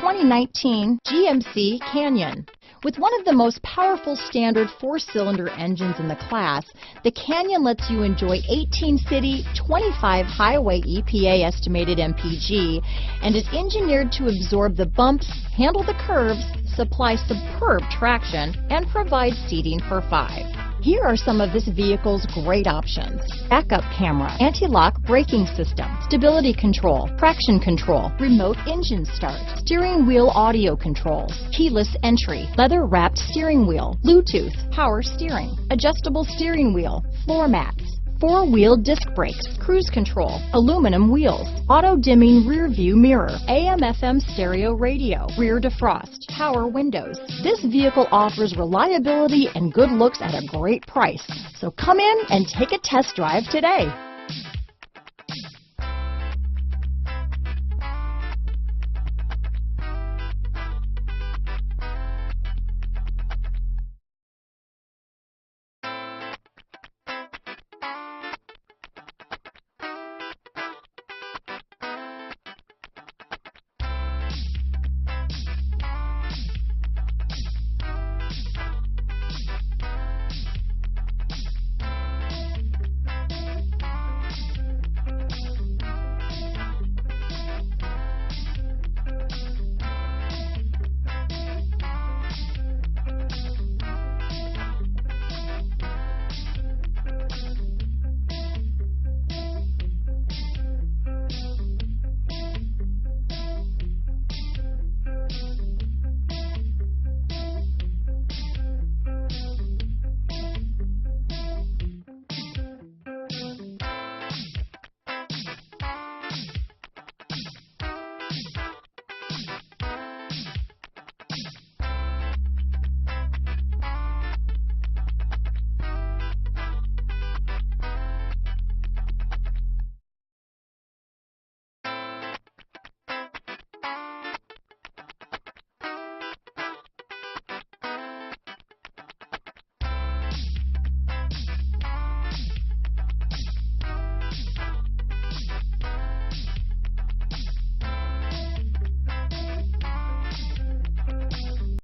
2019 GMC Canyon. With one of the most powerful standard 4-cylinder engines in the class, the Canyon lets you enjoy 18 city, 25 highway EPA estimated MPG, and is engineered to absorb the bumps, handle the curves, supply superb traction, and provide seating for 5. Here are some of this vehicle's great options: backup camera, anti-lock braking system, stability control, traction control, remote engine start, steering wheel audio controls, keyless entry, leather-wrapped steering wheel, Bluetooth, power steering, adjustable steering wheel, floor mats, 4-wheel disc brakes, cruise control, aluminum wheels, auto-dimming rear view mirror, AM/FM stereo radio, rear defrost, power windows. This vehicle offers reliability and good looks at a great price. So come in and take a test drive today.